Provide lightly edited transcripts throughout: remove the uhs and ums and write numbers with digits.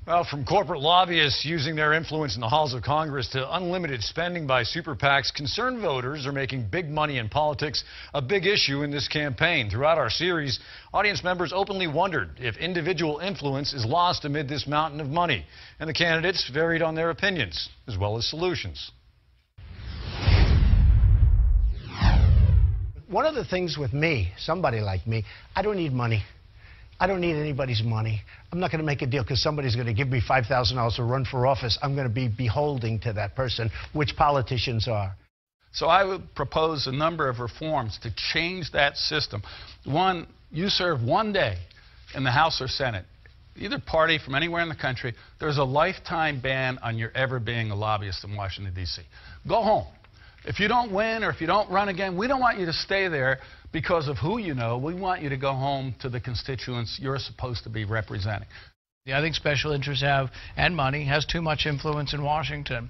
Well, from corporate lobbyists using their influence in the halls of Congress to unlimited spending by super PACs, concerned voters are making big money in politics a big issue in this campaign. Throughout our series, audience members openly wondered if individual influence is lost amid this mountain of money. And the candidates varied on their opinions, as well as solutions. One of the things with me, somebody like me, I don't need money. I don't need anybody's money. I'm not going to make a deal because somebody's going to give me $5,000 to run for office. I'm going to be beholding to that person, which politicians are. So I would propose a number of reforms to change that system. One, you serve one day in the House or Senate, either party from anywhere in the country, there's a lifetime ban on your ever being a lobbyist in Washington, D.C. Go home. If you don't win or if you don't run again, we don't want you to stay there because of who you know. We want you to go home to the constituents you're supposed to be representing. Yeah, I think special interests have, and money, has too much influence in Washington.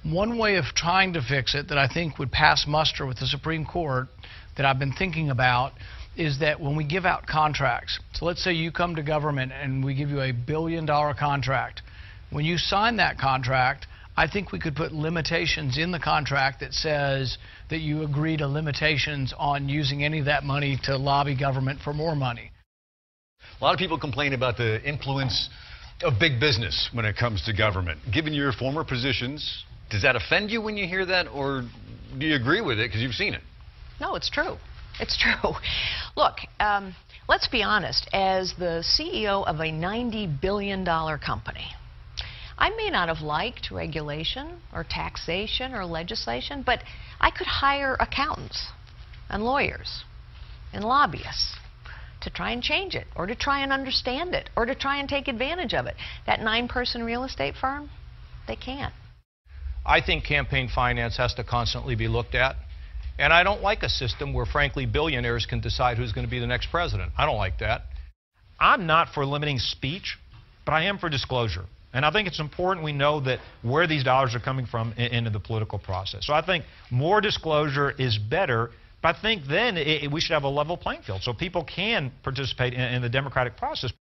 One way of trying to fix it that I think would pass muster with the Supreme Court that I've been thinking about is that when we give out contracts, so let's say you come to government and we give you $1 billion contract. When you sign that contract, I think we could put limitations in the contract that says that you agree to limitations on using any of that money to lobby government for more money. A lot of people complain about the influence of big business when it comes to government. Given your former positions, does that offend you when you hear that, or do you agree with it because you've seen it? No, it's true. It's true. Look, let's be honest. As the CEO of a $90 billion company, I may not have liked regulation or taxation or legislation, but I could hire accountants and lawyers and lobbyists to try and change it, or to try and understand it, or to try and take advantage of it. That 9-person real estate firm, they can't. I think campaign finance has to constantly be looked at. And I don't like a system where, frankly, billionaires can decide who's going to be the next president. I don't like that. I'm not for limiting speech, but I am for disclosure. And I think it's important we know that where these dollars are coming from into the political process. So I think more disclosure is better, but I think then we should have a level playing field so people can participate in the democratic process.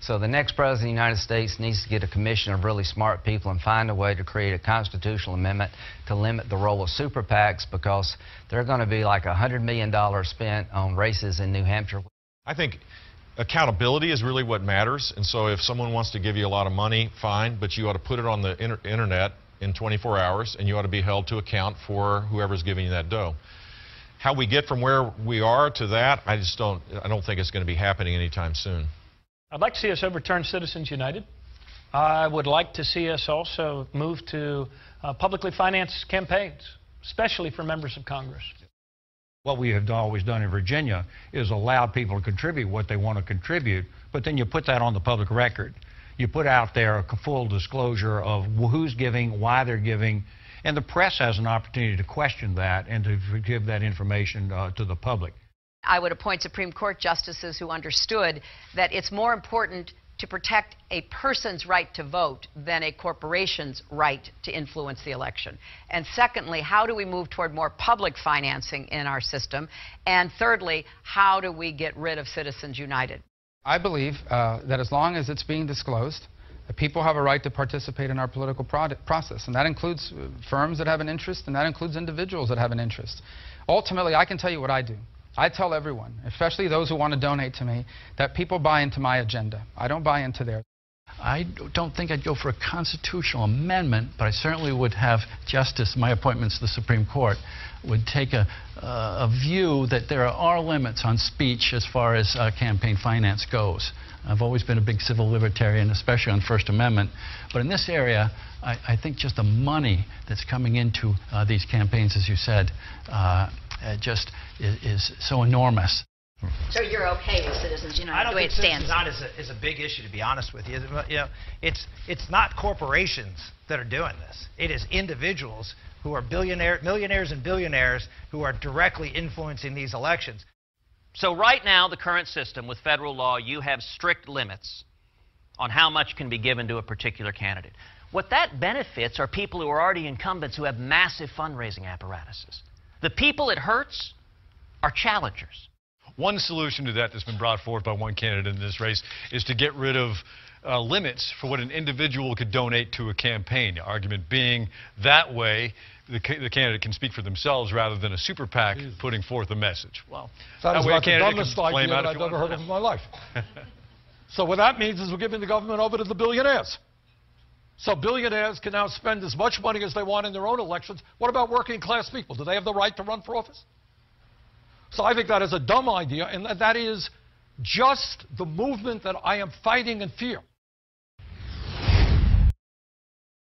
So the next president of the United States needs to get a commission of really smart people and find a way to create a constitutional amendment to limit the role of super PACs, because they're going to be like $100 million spent on races in New Hampshire. I think accountability is really what matters, and so if someone wants to give you a lot of money, fine, but you ought to put it on the internet in 24 hours, and you ought to be held to account for whoever's giving you that dough. How we get from where we are to that, I don't think it's going to be happening anytime soon. I'd like to see us overturn Citizens United. I would like to see us also move to publicly financed campaigns, especially for members of Congress. What we have always done in Virginia is allow people to contribute what they want to contribute, but then you put that on the public record. You put out there a full disclosure of who's giving, why they're giving, and the press has an opportunity to question that and to give that information to the public. I would appoint Supreme Court justices who understood that it's more important to protect a person's right to vote than a corporation's right to influence the election. And secondly, how do we move toward more public financing in our system? And thirdly, how do we get rid of Citizens United? I believe that as long as it's being disclosed, people have a right to participate in our political process, and that includes firms that have an interest, and that includes individuals that have an interest. Ultimately, I can tell you what I do. I tell everyone, especially those who want to donate to me, that people buy into my agenda. I don't buy into theirs. I don't think I'd go for a constitutional amendment, but I certainly would have justice. My appointments to the Supreme Court would take a view that there are limits on speech as far as campaign finance goes. I've always been a big civil libertarian, especially on First Amendment. But in this area, I think just the money that's coming into these campaigns, as you said, just is so enormous. So you're okay with Citizens United the way it stands? I don't think Citizens United is a big issue, to be honest with you. You know, it's not corporations that are doing this. It is individuals who are millionaires and billionaires who are directly influencing these elections. So right now, the current system with federal law, you have strict limits on how much can be given to a particular candidate. What that benefits are people who are already incumbents who have massive fundraising apparatuses. The people it hurts are challengers. One solution to that that's been brought forth by one candidate in this race is to get rid of limits for what an individual could donate to a campaign. The argument being that way the candidate can speak for themselves rather than a super PAC putting forth a message. Well, that is way like a the candidate dumbest can idea that I've ever heard of in my life. So what that means is we're giving the government over to the billionaires. So billionaires can now spend as much money as they want in their own elections. What about working class people? Do they have the right to run for office? So I think that is a dumb idea, and that is just the movement that I am fighting and fear.